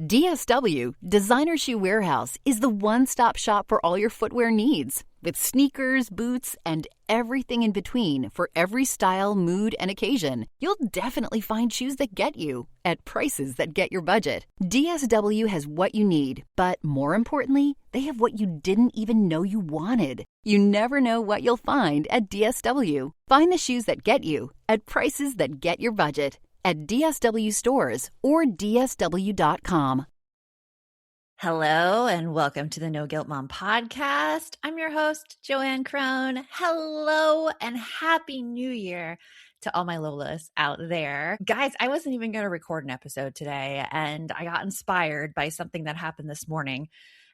DSW, Designer Shoe Warehouse, is the one-stop shop for all your footwear needs. With sneakers, boots, and everything in between for every style, mood, and occasion, you'll definitely find shoes that get you at prices that get your budget. DSW has what you need, but more importantly, they have what you didn't even know you wanted. You never know what you'll find at DSW. Find the shoes that get you at prices that get your budget at DSW stores or DSW.com. Hello and welcome to the No Guilt Mom podcast. I'm your host, Joanne Crone. Hello and happy new year to all my Lolas out there. Guys, I wasn't even going to record an episode today, and I got inspired by something that happened this morning.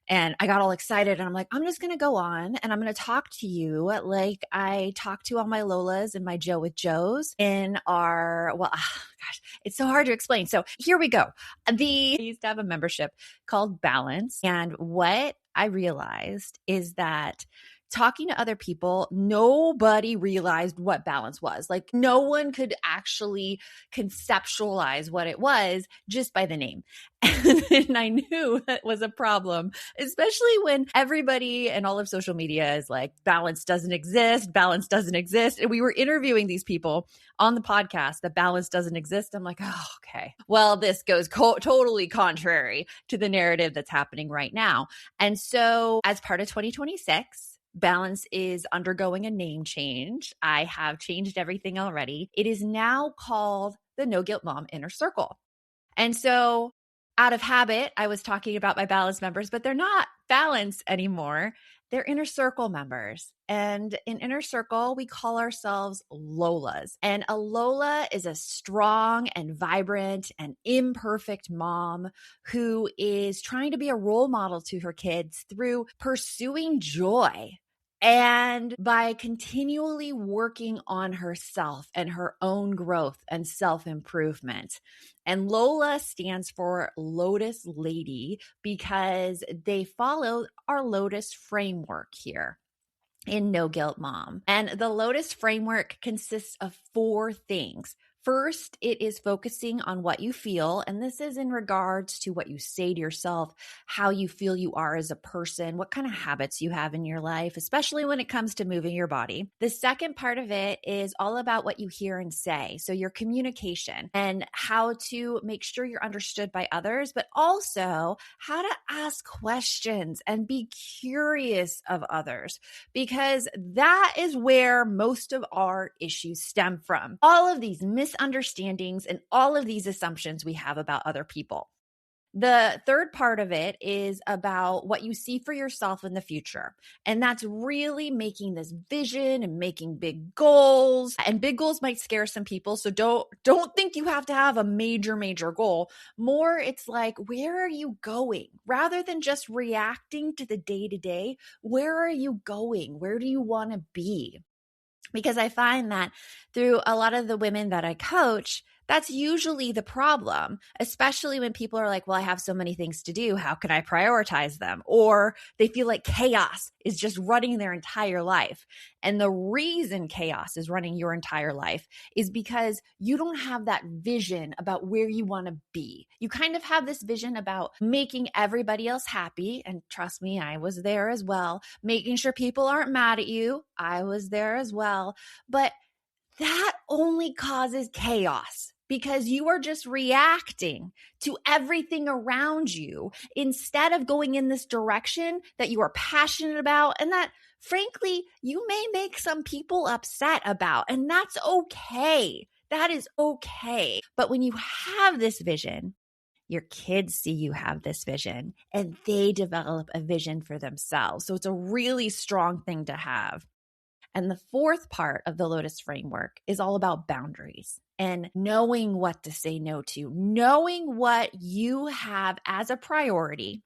And I got all excited and I'm like, I'm just going to go on and I'm going to talk to you like I talk to all my Lolas and my Joe with Joes in our, gosh, it's so hard to explain. So here we go. I used to have a membership called Balance. And what I realized is that talking to other people, nobody realized what balance was. Like no one could actually conceptualize what it was just by the name. And I knew that was a problem, especially when everybody and all of social media is like, balance doesn't exist, balance doesn't exist. And we were interviewing these people on the podcast that balance doesn't exist. I'm like, oh, okay. Well, this goes totally contrary to the narrative that's happening right now. And so as part of 2026, Balance is undergoing a name change. I have changed everything already. It is now called the No Guilt Mom Inner Circle. And so out of habit, I was talking about my Balance members, but they're not Balance anymore. They're Inner Circle members. And in Inner Circle, we call ourselves Lolas. And a Lola is a strong and vibrant and imperfect mom who is trying to be a role model to her kids through pursuing joy and by continually working on herself and her own growth and self-improvement. And Lola stands for Lotus Lady because they follow our Lotus framework here in No Guilt Mom. And the Lotus framework consists of 4 things. First, it is focusing on what you feel, and this is in regards to what you say to yourself, how you feel you are as a person, what kind of habits you have in your life, especially when it comes to moving your body. The second part of it is all about what you hear and say, so your communication and how to make sure you're understood by others, but also how to ask questions and be curious of others, because that is where most of our issues stem from. All of these misunderstandings and all of these assumptions we have about other people. The third part of it is about what you see for yourself in the future. And that's really making this vision and making big goals. And big goals might scare some people. So don't think you have to have a major goal. More, it's like, where are you going? Rather than just reacting to the day-to-day, where are you going? Where do you want to be? Because I find that through a lot of the women that I coach, that's usually the problem, especially when people are like, well, I have so many things to do. How can I prioritize them? Or they feel like chaos is just running their entire life. And the reason chaos is running your entire life is because you don't have that vision about where you want to be. You kind of have this vision about making everybody else happy. And trust me, I was there as well. Making sure people aren't mad at you. I was there as well. But that only causes chaos, because you are just reacting to everything around you instead of going in this direction that you are passionate about and that, frankly, you may make some people upset about. And that's okay. That is okay. But when you have this vision, your kids see you have this vision and they develop a vision for themselves. So it's a really strong thing to have. And the fourth part of the Lotus framework is all about boundaries and knowing what to say no to, knowing what you have as a priority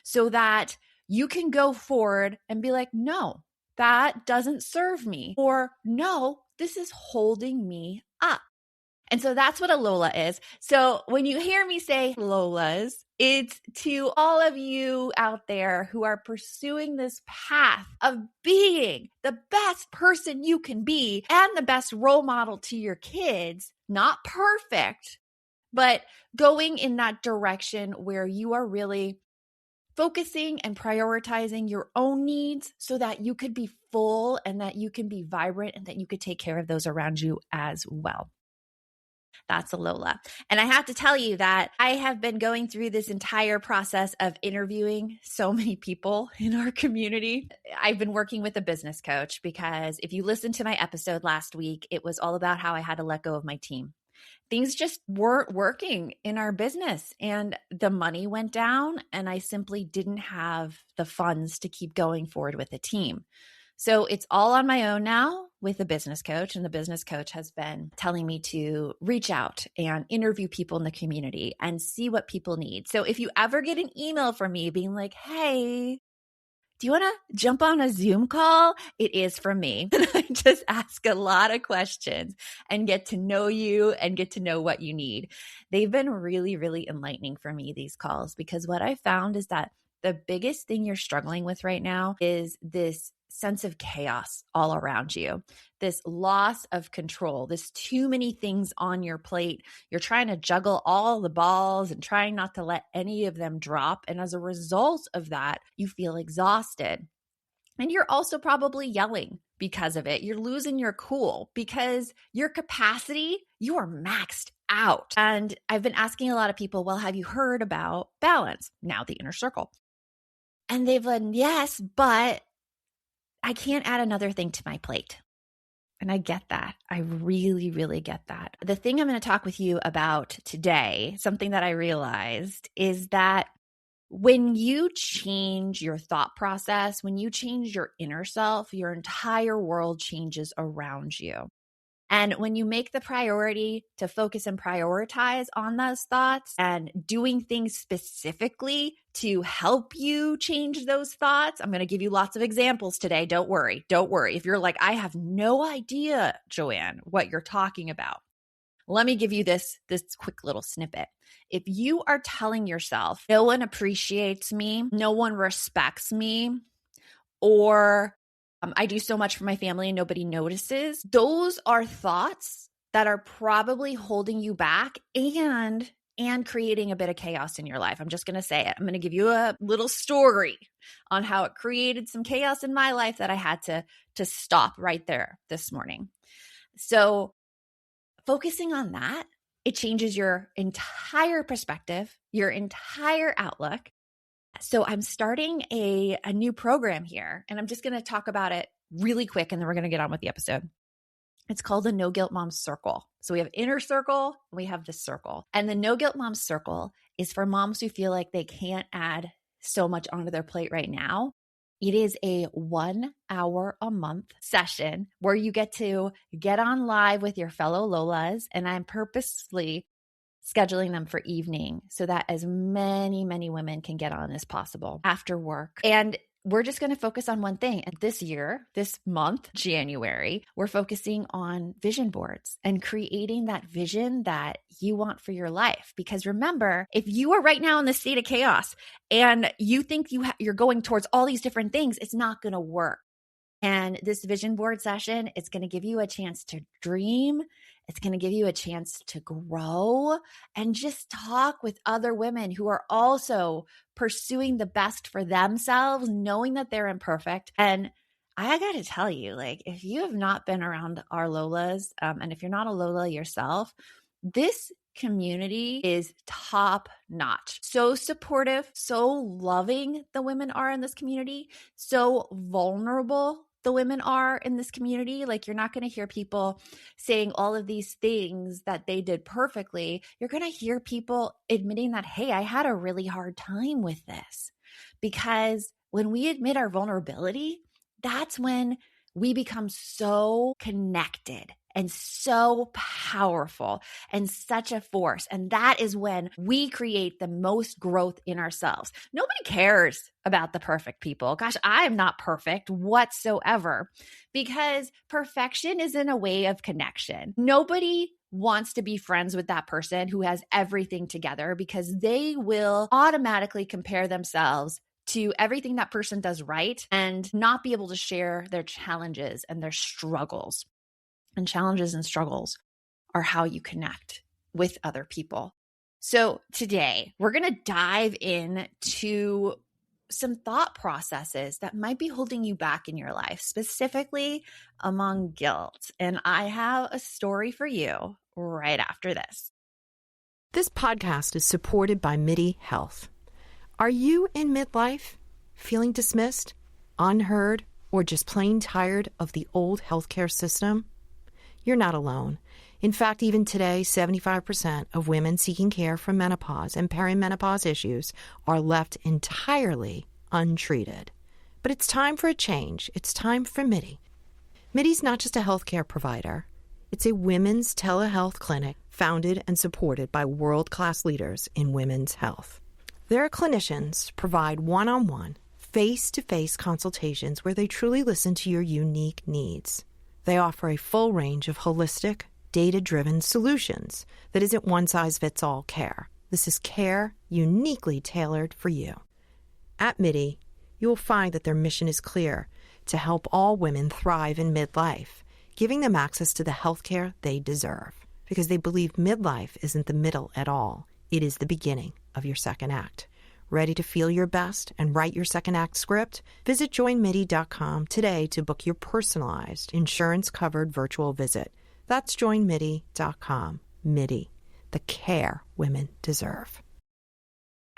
so that you can go forward and be like, no, that doesn't serve me, or no, this is holding me up. And so that's what a Lola is. So when you hear me say Lolas, it's to all of you out there who are pursuing this path of being the best person you can be and the best role model to your kids. Not perfect, but going in that direction where you are really focusing and prioritizing your own needs so that you could be full and that you can be vibrant and that you could take care of those around you as well. That's a Lola. And I have to tell you that I have been going through this entire process of interviewing so many people in our community. I've been working with a business coach because if you listened to my episode last week, it was all about how I had to let go of my team. Things just weren't working in our business and the money went down and I simply didn't have the funds to keep going forward with the team. So it's all on my own now with a business coach, and the business coach has been telling me to reach out and interview people in the community and see what people need. So if you ever get an email from me being like, hey, do you want to jump on a Zoom call? It is from me. I just ask a lot of questions and get to know you and get to know what you need. They've been really, really enlightening for me, these calls, because what I found is that the biggest thing you're struggling with right now is this sense of chaos all around you, this loss of control, this too many things on your plate. You're trying to juggle all the balls and trying not to let any of them drop. And as a result of that, you feel exhausted. And you're also probably yelling because of it. You're losing your cool because your capacity, you are maxed out. And I've been asking a lot of people, well, have you heard about balance? Now the inner circle. And they've said, yes, but I can't add another thing to my plate. And I get that. I really, really get that. The thing I'm going to talk with you about today, something that I realized, is that when you change your thought process, when you change your inner self, your entire world changes around you. And when you make the priority to focus and prioritize on those thoughts and doing things specifically to help you change those thoughts, I'm going to give you lots of examples today. Don't worry. Don't worry. If you're like, I have no idea, Joanne, what you're talking about. Let me give you this quick little snippet. If you are telling yourself, no one appreciates me, no one respects me, or I do so much for my family and nobody notices, those are thoughts that are probably holding you back and creating a bit of chaos in your life. I'm just going to say it. I'm going to give you a little story on how it created some chaos in my life that I had to stop right there this morning. So focusing on that, it changes your entire perspective, your entire outlook. So I'm starting a new program here, and I'm just going to talk about it really quick, and then we're going to get on with the episode. It's called the No Guilt Mom Circle. So we have inner circle, and we have this circle. And the No Guilt Mom Circle is for moms who feel like they can't add so much onto their plate right now. It is a 1 hour a month session where you get to get on live with your fellow Lolas, and I'm purposely scheduling them for evening so that as many women can get on as possible after work. And we're just going to focus on one thing. And this year, this month, January, we're focusing on vision boards and creating that vision that you want for your life. Because remember, if you are right now in the state of chaos and you think you're going towards all these different things, it's not going to work. And this vision board session, it's going to give you a chance to dream. It's going to give you a chance to grow and just talk with other women who are also pursuing the best for themselves, knowing that they're imperfect. And I got to tell you, like, if you have not been around our Lolas, and if you're not a Lola yourself, this community is top notch. So supportive, so loving the women are in this community, so vulnerable the women are in this community. Like, you're not going to hear people saying all of these things that they did perfectly. You're going to hear people admitting that, hey, I had a really hard time with this. Because when we admit our vulnerability, that's when we become so connected and so powerful and such a force. And that is when we create the most growth in ourselves. Nobody cares about the perfect people. Gosh, I am not perfect whatsoever, because perfection isn't a way of connection. Nobody wants to be friends with that person who has everything together, because they will automatically compare themselves to everything that person does right and not be able to share their challenges and their struggles. And challenges and struggles are how you connect with other people. So today we're going to dive into some thought processes that might be holding you back in your life, specifically among guilt. And I have a story for you right after this. This podcast is supported by MIDI Health. Are you in midlife, feeling dismissed, unheard, or just plain tired of the old healthcare system? You're not alone. In fact, even today, 75% of women seeking care for menopause and perimenopause issues are left entirely untreated. But it's time for a change. It's time for MIDI. MIDI's not just a healthcare provider. It's a women's telehealth clinic founded and supported by world-class leaders in women's health. Their clinicians provide one-on-one, face-to-face consultations where they truly listen to your unique needs. They offer a full range of holistic, data-driven solutions that isn't one-size-fits-all care. This is care uniquely tailored for you. At MIDI, you will find that their mission is clear: to help all women thrive in midlife, giving them access to the healthcare they deserve. Because they believe midlife isn't the middle at all. It is the beginning of your second act. Ready to feel your best and write your second act script? Visit joinmidi.com today to book your personalized, insurance-covered virtual visit. That's joinmidi.com. MIDI, the care women deserve.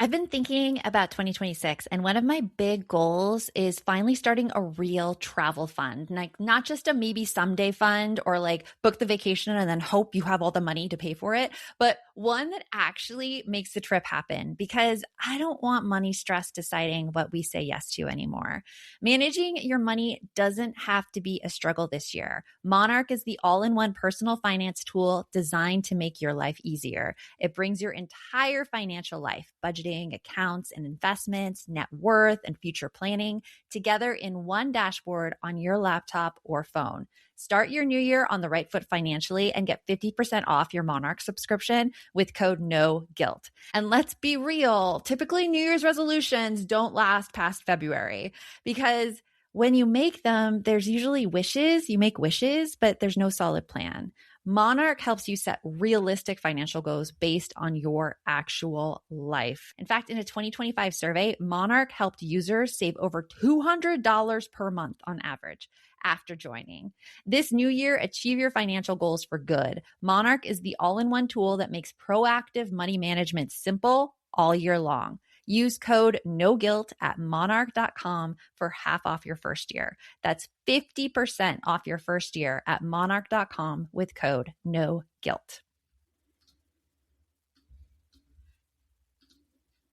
I've been thinking about 2026, and one of my big goals is finally starting a real travel fund. Like, not just a maybe someday fund or like book the vacation and then hope you have all the money to pay for it, but one that actually makes the trip happen, because I don't want money stress deciding what we say yes to anymore. Managing your money doesn't have to be a struggle this year. Monarch is the all-in-one personal finance tool designed to make your life easier. It brings your entire financial life, budgeting, accounts and investments, net worth, and future planning together in one dashboard on your laptop or phone. Start your new year on the right foot financially and get 50% off your Monarch subscription with code NOGUILT. And let's be real, typically New Year's resolutions don't last past February, because when you make them, there's usually wishes. You make wishes, but there's no solid plan. Monarch helps you set realistic financial goals based on your actual life. In fact, in a 2025 survey, Monarch helped users save over $200 per month on average after joining. This new year, achieve your financial goals for good. Monarch is the all-in-one tool that makes proactive money management simple all year long. Use code NOGUILT at monarch.com for half off your first year. That's 50% off your first year at monarch.com with code NOGUILT.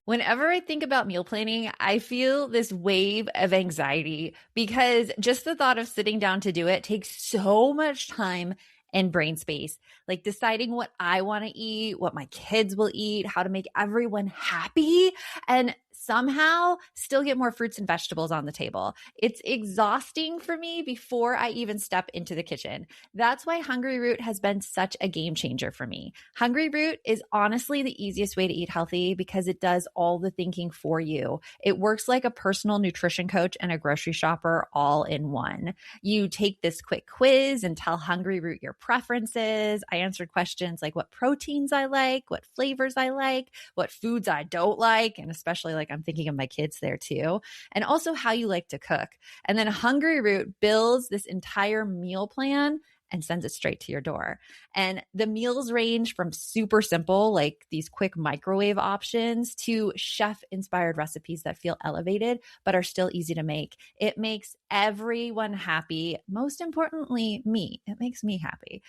Whenever I think about meal planning, I feel this wave of anxiety, because just the thought of sitting down to do it takes so much time and brain space. Like deciding what I want to eat, what my kids will eat, how to make everyone happy, and somehow still get more fruits and vegetables on the table. It's exhausting for me before I even step into the kitchen. That's why Hungry Root has been such a game changer for me. Hungry Root is honestly the easiest way to eat healthy because it does all the thinking for you. It works like a personal nutrition coach and a grocery shopper all in one. You take this quick quiz and tell Hungry Root your preferences. I answered questions like what proteins I like, what flavors I like, what foods I don't like, and especially like I'm thinking of my kids there too, and also how you like to cook. And then Hungry Root builds this entire meal plan and sends it straight to your door. And the meals range from super simple, like these quick microwave options, to chef-inspired recipes that feel elevated but are still easy to make. It makes everyone happy. Most importantly, me. It makes me happy.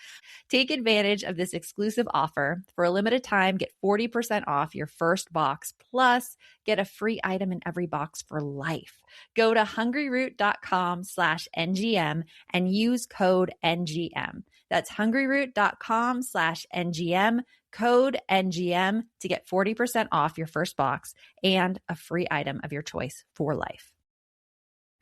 Take advantage of this exclusive offer. For a limited time, get 40% off your first box, plus get a free item in every box for life. Go to hungryroot.com/NGM and use code NGM. That's hungryroot.com/NGM, code NGM to get 40% off your first box and a free item of your choice for life.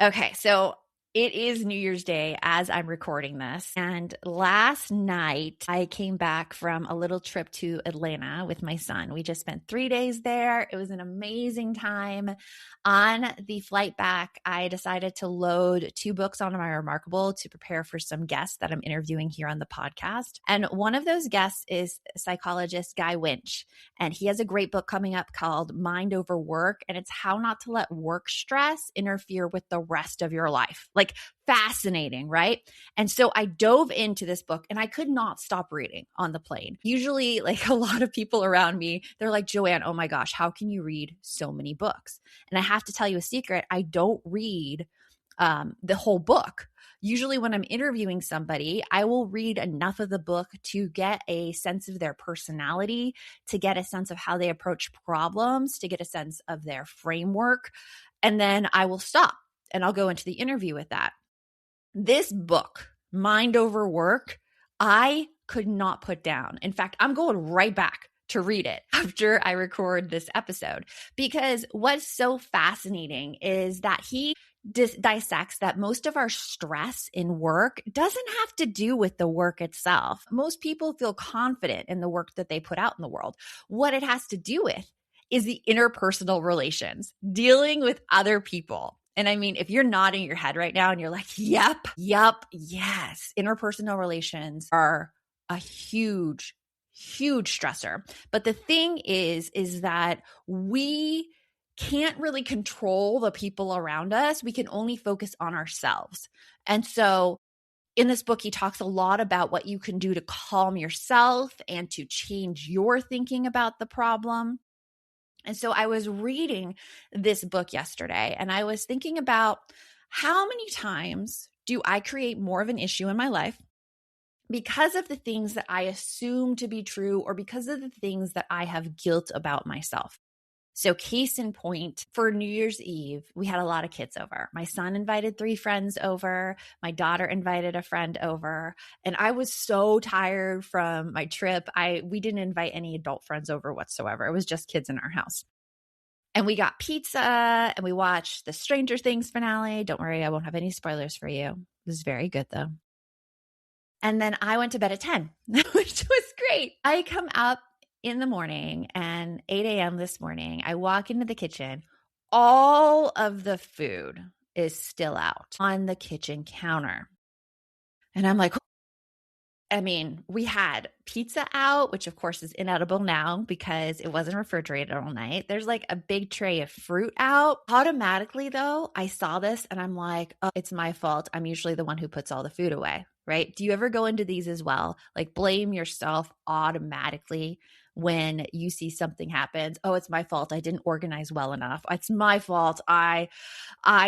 Okay, so It is New Year's Day as I'm recording this. And last night, I came back from a little trip to Atlanta with my son. We just spent 3 days there. It was an amazing time. On the flight back, I decided to load 2 books onto my Remarkable to prepare for some guests that I'm interviewing here on the podcast. And one of those guests is psychologist Guy Winch. And he has a great book coming up called Mind Over Work. And it's how not to let work stress interfere with the rest of your life. Like, fascinating, right? And so I dove into this book and I could not stop reading on the plane. Usually, like a lot of people around me, they're like, Joanne, oh my gosh, how can you read so many books? And I have to tell you a secret. I don't read the whole book. Usually when I'm interviewing somebody, I will read enough of the book to get a sense of their personality, to get a sense of how they approach problems, to get a sense of their framework. And then I will stop and I'll go into the interview with that. This book, Mind Over Work, I could not put down. In fact, I'm going right back to read it after I record this episode, because what's so fascinating is that he dissects that most of our stress in work doesn't have to do with the work itself. Most people feel confident in the work that they put out in the world. What it has to do with is the interpersonal relations, dealing with other people. And I mean, if you're nodding your head right now and you're like, yep, yes, interpersonal relations are a huge stressor. But the thing is that we can't really control the people around us. We can only focus on ourselves. And so in this book, he talks a lot about what you can do to calm yourself and to change your thinking about the problem. And so I was reading this book yesterday and I was thinking about how many times do I create more of an issue in my life because of the things that I assume to be true or because of the things that I have guilt about myself. So case in point, for New Year's Eve, we had a lot of kids over. My son invited 3 friends over. My daughter invited a friend over. And I was so tired from my trip. We didn't invite any adult friends over whatsoever. It was just kids in our house. And we got pizza and we watched the Stranger Things finale. Don't worry, I won't have any spoilers for you. It was very good though. And then I went to bed at 10, which was great. I come up in the morning and 8 a.m. this morning, I walk into the kitchen. All of the food is still out on the kitchen counter. And I'm like, I mean, we had pizza out, which of course is inedible now because it wasn't refrigerated all night. There's like a big tray of fruit out. Automatically though, I saw this and I'm like, oh, it's my fault. I'm usually the one who puts all the food away, right? Do you ever go into these as well? Like blame yourself automatically when you see something happens. Oh, it's my fault. I didn't organize well enough. It's my fault. I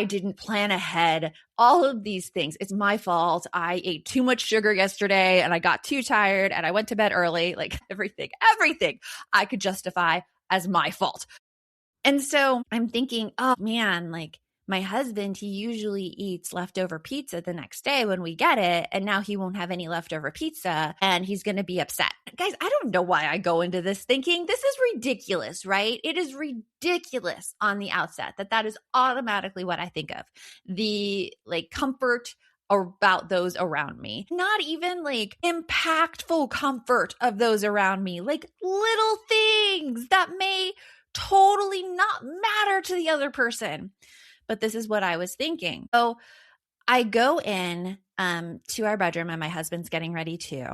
didn't plan ahead. All of these things. It's my fault. I ate too much sugar yesterday and I got too tired and I went to bed early. Like everything I could justify as my fault. And so I'm thinking, oh man, like my husband, he usually eats leftover pizza the next day when we get it. And now he won't have any leftover pizza and he's going to be upset. Guys, I don't know why I go into this thinking this is ridiculous, right? It is ridiculous on the outset that is automatically what I think of. The like comfort about those around me, not even like impactful comfort of those around me, like little things that may totally not matter to the other person. But this is what I was thinking. So I go in to our bedroom and my husband's getting ready too.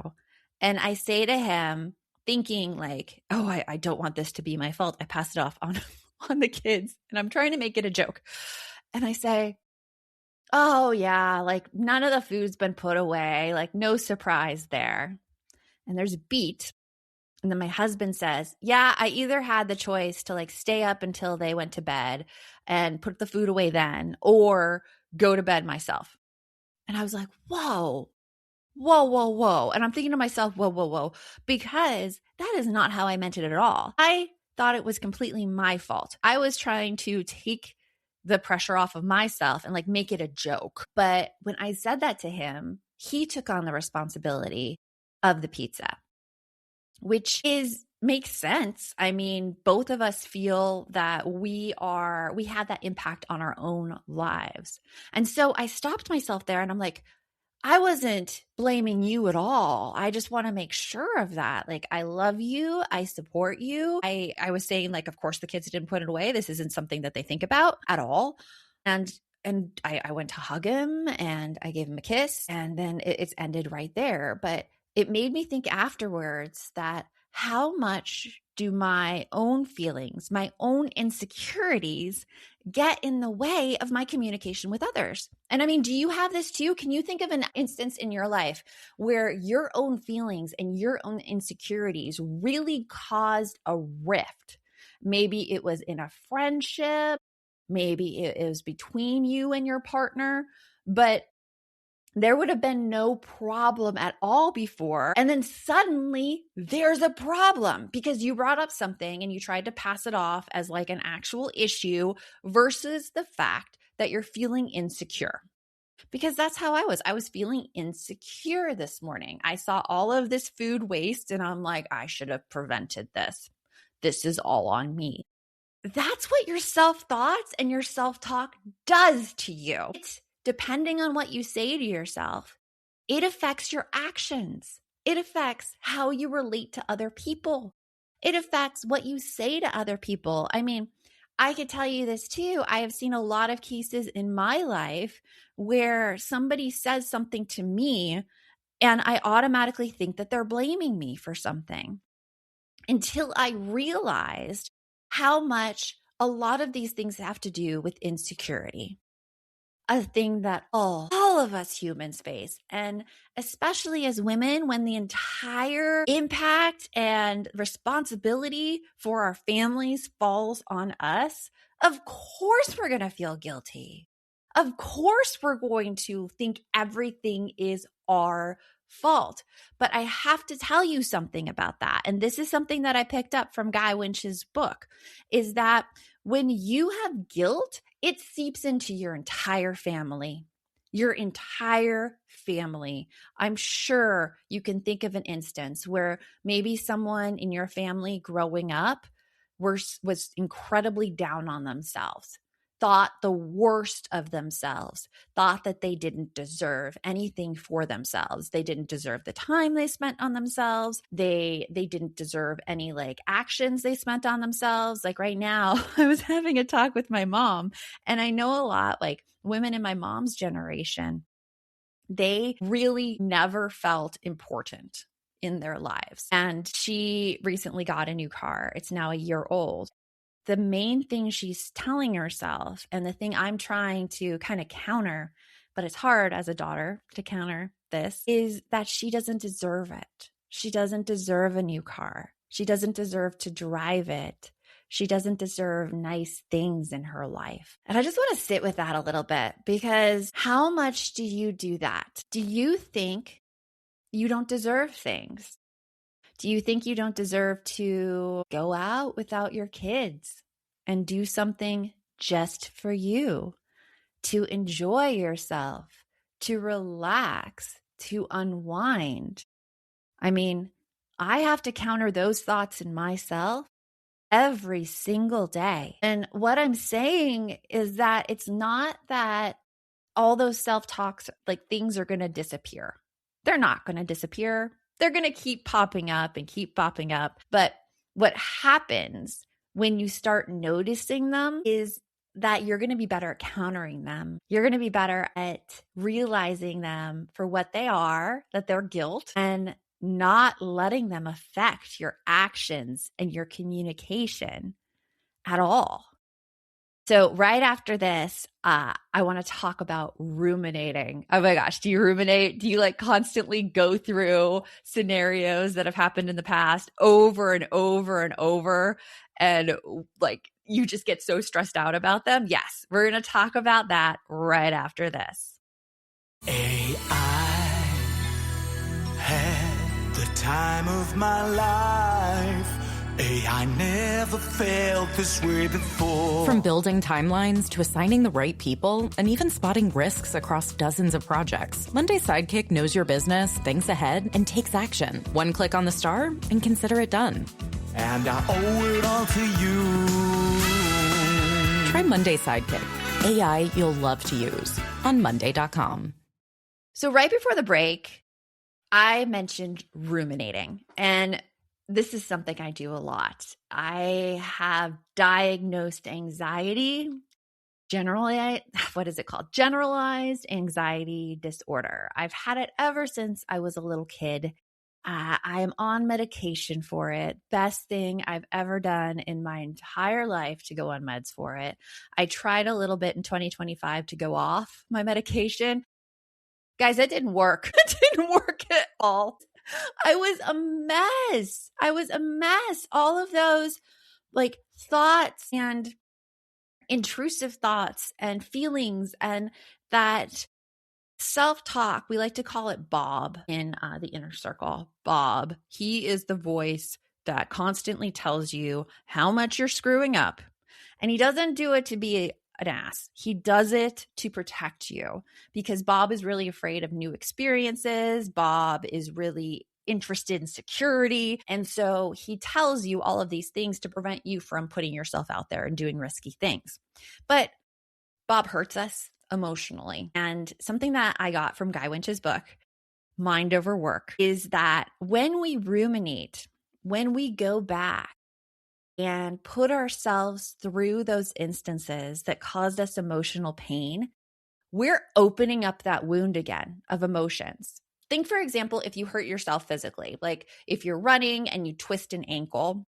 And I say to him, thinking like, oh, I don't want this to be my fault. I pass it off on the kids and I'm trying to make it a joke. And I say, oh yeah, like none of the food's been put away. Like no surprise there. And there's a beat. And then my husband says, yeah, I either had the choice to like stay up until they went to bed and put the food away then, or go to bed myself. And I was like, whoa. And I'm thinking to myself, whoa, because that is not how I meant it at all. I thought it was completely my fault. I was trying to take the pressure off of myself and like make it a joke. But when I said that to him, he took on the responsibility of the pizza, which is makes sense. I mean, both of us feel that we have that impact on our own lives. And so I stopped myself there and I'm like, I wasn't blaming you at all. I just want to make sure of that. Like, I love you. I support you. I was saying, like, of course the kids didn't put it away. This isn't something that they think about at all. And I went to hug him and I gave him a kiss, and then it's ended right there. But it made me think afterwards that how much do my own feelings, my own insecurities get in the way of my communication with others? And I mean, do you have this too? Can you think of an instance in your life where your own feelings and your own insecurities really caused a rift? Maybe it was in a friendship, maybe it was between you and your partner, but there would have been no problem at all before. And then suddenly there's a problem because you brought up something and you tried to pass it off as like an actual issue versus the fact that you're feeling insecure. Because that's how I was. I was feeling insecure this morning. I saw all of this food waste and I'm like, I should have prevented this. This is all on me. That's what your self-thoughts and your self-talk does to you. Depending on what you say to yourself, it affects your actions. It affects how you relate to other people. It affects what you say to other people. I mean, I could tell you this too. I have seen a lot of cases in my life where somebody says something to me and I automatically think that they're blaming me for something until I realized how much a lot of these things have to do with insecurity. A thing that all of us humans face. And especially as women, when the entire impact and responsibility for our families falls on us, of course we're going to feel guilty. Of course we're going to think everything is our fault. But I have to tell you something about that. And this is something that I picked up from Guy Winch's book, is that when you have guilt, it seeps into your entire family. Your entire family. I'm sure you can think of an instance where maybe someone in your family growing up was incredibly down on themselves, thought the worst of themselves, thought that they didn't deserve anything for themselves. They didn't deserve the time they spent on themselves. They didn't deserve any like actions they spent on themselves. Like right now, I was having a talk with my mom, and I know a lot like women in my mom's generation, they really never felt important in their lives. And she recently got a new car. It's now a year old. The main thing she's telling herself, and the thing I'm trying to kind of counter, but it's hard as a daughter to counter this, is that she doesn't deserve it. She doesn't deserve a new car. She doesn't deserve to drive it. She doesn't deserve nice things in her life. And I just want to sit with that a little bit, because how much do you do that? Do you think you don't deserve things? Do you think you don't deserve to go out without your kids and do something just for you, to enjoy yourself, to relax, to unwind? I mean, I have to counter those thoughts in myself every single day. And what I'm saying is that it's not that all those self-talks, like things are going to disappear. They're not going to disappear. They're going to keep popping up and keep popping up. But what happens when you start noticing them is that you're going to be better at countering them. You're going to be better at realizing them for what they are, that they're guilt, and not letting them affect your actions and your communication at all. So right after this, I want to talk about ruminating. Oh my gosh, do you ruminate? Do you like constantly go through scenarios that have happened in the past over and over and over, and like you just get so stressed out about them? Yes, we're going to talk about that right after this. I had the time of my life. I never felt this way before. From building timelines to assigning the right people and even spotting risks across dozens of projects, Monday Sidekick knows your business, thinks ahead, and takes action. One click on the star and consider it done. and I owe it all to you. Try Monday Sidekick, AI you'll love to use on Monday.com. So right before the break, I mentioned ruminating, and this is something I do a lot. I have diagnosed anxiety, what is it called? Generalized anxiety disorder. I've had it ever since I was a little kid. I am on medication for it. Best thing I've ever done in my entire life to go on meds for it. I tried a little bit in 2025 to go off my medication. Guys, that didn't work. It didn't work at all. I was a mess. All of those like thoughts and intrusive thoughts and feelings and that self-talk, we like to call it Bob in the inner circle. Bob, he is the voice that constantly tells you how much you're screwing up. And he doesn't do it to be an ass. He does it to protect you because Bob is really afraid of new experiences. Bob is really interested in security. And so he tells you all of these things to prevent you from putting yourself out there and doing risky things. But Bob hurts us emotionally. And something that I got from Guy Winch's book, Mind Over Work, is that when we ruminate, when we go back and put ourselves through those instances that caused us emotional pain, we're opening up that wound again of emotions. Think, for example, if you hurt yourself physically, like if you're running and you twist an ankle,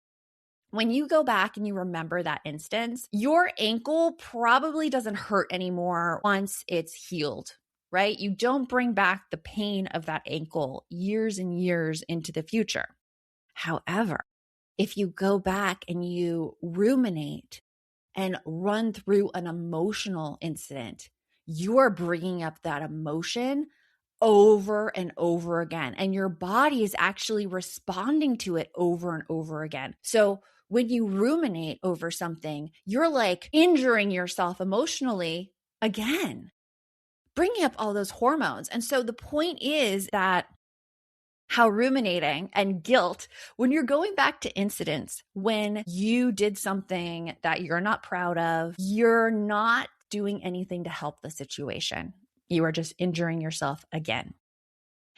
when you go back and you remember that instance, your ankle probably doesn't hurt anymore once it's healed, right? You don't bring back the pain of that ankle years and years into the future. However, if you go back and you ruminate and run through an emotional incident, you're bringing up that emotion over and over again. And your body is actually responding to it over and over again. So when you ruminate over something, you're like injuring yourself emotionally again, bringing up all those hormones. And so the point is that how ruminating and guilt, when you're going back to incidents, when you did something that you're not proud of, you're not doing anything to help the situation. You are just injuring yourself again.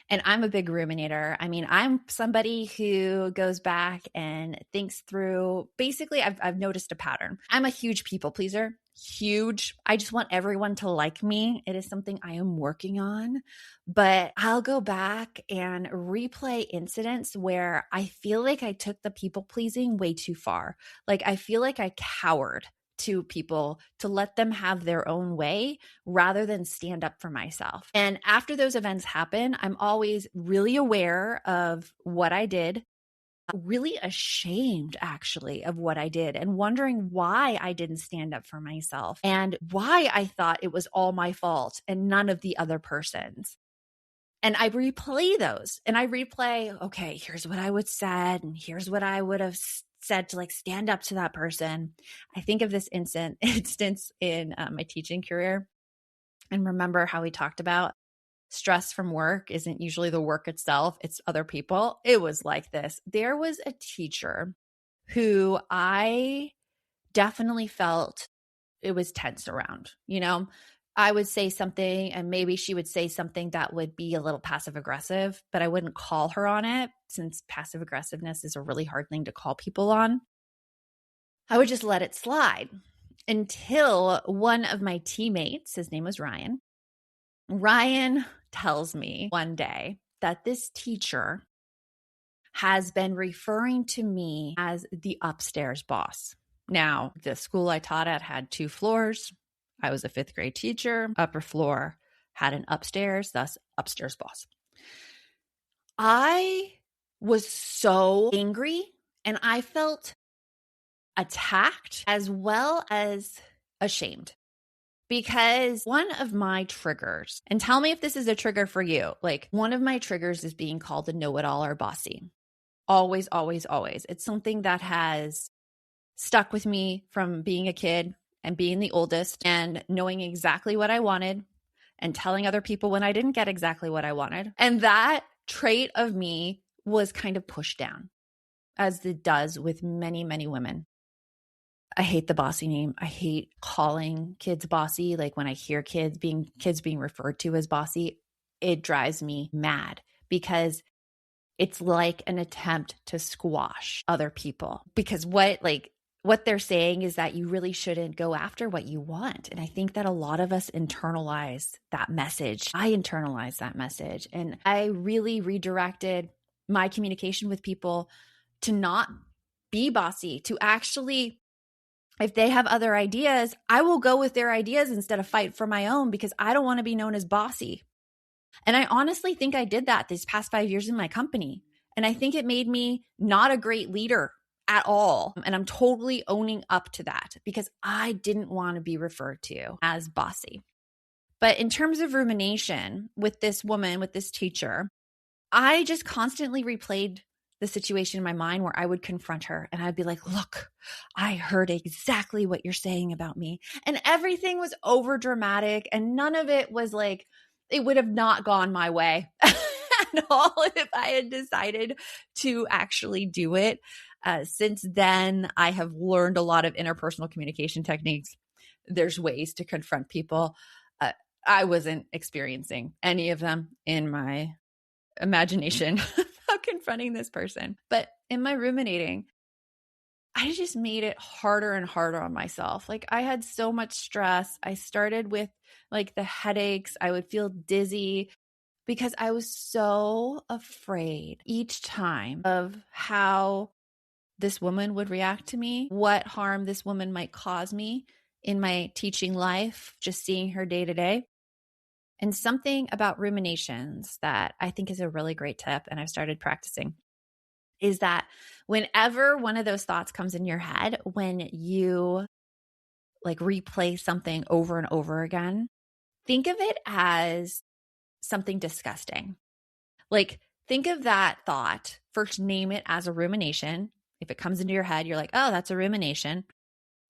And I'm a big ruminator. I mean, I'm somebody who goes back and thinks through, basically, I've noticed a pattern. I'm a huge people pleaser, huge. I just want everyone to like me. It is something I am working on, but I'll go back and replay incidents where I feel like I took the people pleasing way too far. Like I feel like I cowered to people to let them have their own way rather than stand up for myself. And after those events happen, I'm always really aware of what I did, really ashamed actually of what I did and wondering why I didn't stand up for myself and why I thought it was all my fault and none of the other person's. And I replay those and I replay, okay, here's what I would said and here's what I would have said to like stand up to that person. I think of this instance in my teaching career and remember how we talked about stress from work isn't usually the work itself, it's other people. It was like this. There was a teacher who I definitely felt it was tense around, you know? I would say something and maybe she would say something that would be a little passive aggressive, but I wouldn't call her on it since passive aggressiveness is a really hard thing to call people on. I would just let it slide until one of my teammates, his name was Ryan. Ryan tells me one day that this teacher has been referring to me as the upstairs boss. Now, the school I taught at had 2 floors. I was a 5th grade teacher. Upper floor had an upstairs, thus upstairs boss. I was so angry and I felt attacked as well as ashamed because one of my triggers, and tell me if this is a trigger for you, like one of my triggers is being called a know-it-all or bossy. Always, always, always. It's something that has stuck with me from being a kid and being the oldest and knowing exactly what I wanted and telling other people when I didn't get exactly what I wanted. And that trait of me was kind of pushed down. as it does with many, many women. I hate the bossy name. I hate calling kids bossy. Like when I hear kids being referred to as bossy, it drives me mad because it's like an attempt to squash other people. Because what they're saying is that you really shouldn't go after what you want. And I think that a lot of us internalize that message. I internalized that message, and I really redirected my communication with people to not be bossy, to actually, if they have other ideas, I will go with their ideas instead of fight for my own, because I don't want to be known as bossy. And I honestly think I did that these past 5 years in my company. And I think it made me not a great leader at all. And I'm totally owning up to that because I didn't want to be referred to as bossy. But in terms of rumination with this woman, with this teacher, I just constantly replayed the situation in my mind where I would confront her and I'd be like, look, I heard exactly what you're saying about me. And everything was over dramatic and none of it was like, it would have not gone my way at all if I had decided to actually do it. Since then, I have learned a lot of interpersonal communication techniques. There's ways to confront people. I wasn't experiencing any of them in my imagination about confronting this person. But in my ruminating, I just made it harder and harder on myself. Like I had so much stress. I started with like the headaches. I would feel dizzy because I was so afraid each time of how this woman would react to me, what harm this woman might cause me in my teaching life, just seeing her day to day. And something about ruminations that I think is a really great tip, and I've started practicing, is that whenever one of those thoughts comes in your head, when you like replay something over and over again, think of it as something disgusting. Like think of that thought, first name it as a rumination. If it comes into your head, you're like, oh, that's a rumination.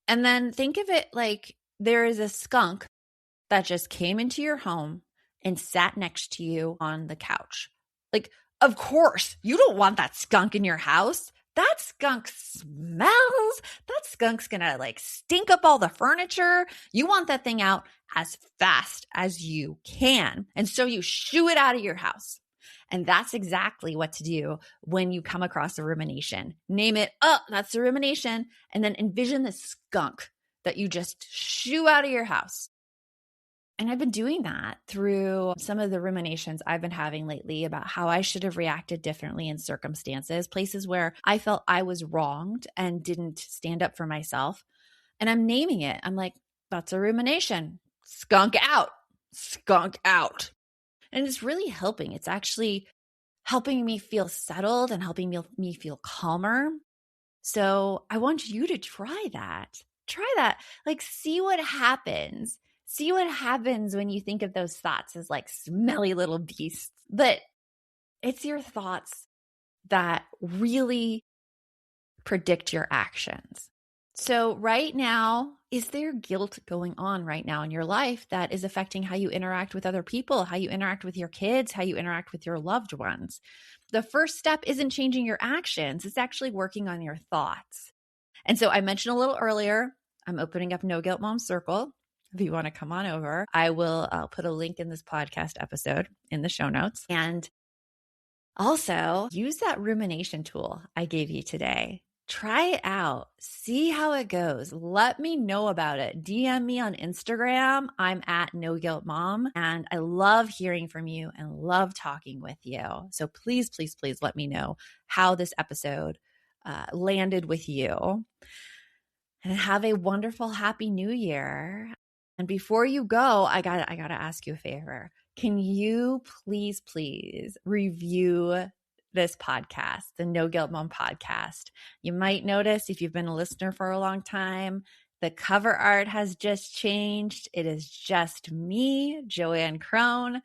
And then think of it like there is a skunk that just came into your home and sat next to you on the couch. Like, of course, you don't want that skunk in your house. That skunk smells. That skunk's gonna like stink up all the furniture. You want that thing out as fast as you can. And so you shoo it out of your house. And that's exactly what to do when you come across a rumination. Name it, oh, that's a rumination. And then envision the skunk that you just shoo out of your house. And I've been doing that through some of the ruminations I've been having lately about how I should have reacted differently in circumstances, places where I felt I was wronged and didn't stand up for myself. And I'm naming it. I'm like, that's a rumination. Skunk out. Skunk out. And it's really helping. It's actually helping me feel settled and helping me feel calmer. So I want you to try that. Try that. Like, see what happens. See what happens when you think of those thoughts as like smelly little beasts. But it's your thoughts that really predict your actions. So right now, is there guilt going on right now in your life that is affecting how you interact with other people, how you interact with your kids, how you interact with your loved ones? The first step isn't changing your actions. It's actually working on your thoughts. And so I mentioned a little earlier, I'm opening up No Guilt Mom Circle. If you want to come on over, I'll put a link in this podcast episode in the show notes. And also use that rumination tool I gave you today. Try it out. See how it goes. Let me know about it. DM me on Instagram. I'm at No Guilt Mom, and I love hearing from you and love talking with you. So please, please, please let me know how this episode landed with you. And have a wonderful, happy new year. And before you go, I gotta ask you a favor. Can you please review this podcast, the No Guilt Mom podcast? You might notice if you've been a listener for a long time, the cover art has just changed. It is just me, Joanne Crone.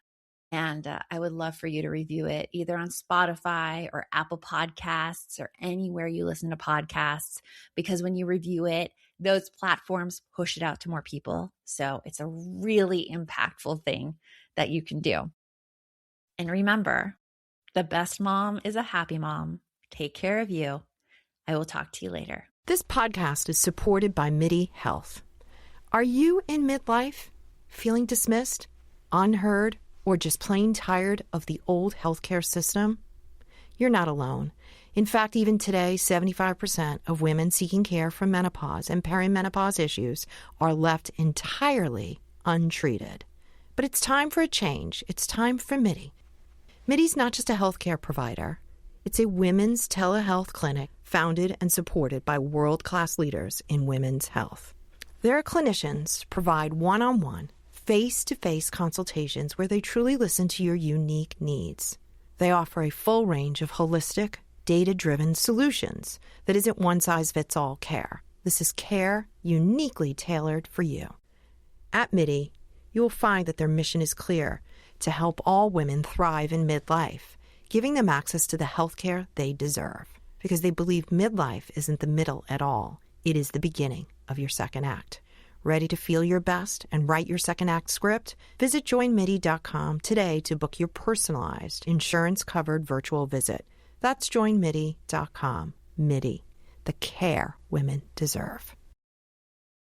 And I would love for you to review it either on Spotify or Apple Podcasts or anywhere you listen to podcasts, because when you review it, those platforms push it out to more people. So it's a really impactful thing that you can do. And remember, the best mom is a happy mom. Take care of you. I will talk to you later. This podcast is supported by MIDI Health. Are you in midlife, feeling dismissed, unheard, or just plain tired of the old healthcare system? You're not alone. In fact, even today, 75% of women seeking care for menopause and perimenopause issues are left entirely untreated. But it's time for a change. It's time for MIDI. MIDI's not just a healthcare provider. It's a women's telehealth clinic founded and supported by world-class leaders in women's health. Their clinicians provide one-on-one, face-to-face consultations where they truly listen to your unique needs. They offer a full range of holistic, data-driven solutions that isn't one-size-fits-all care. This is care uniquely tailored for you. At MIDI, you will find that their mission is clear: to help all women thrive in midlife, giving them access to the healthcare they deserve. Because they believe midlife isn't the middle at all. It is the beginning of your second act. Ready to feel your best and write your second act script? Visit joinmidi.com today to book your personalized, insurance-covered virtual visit. That's joinmidi.com. MIDI, the care women deserve.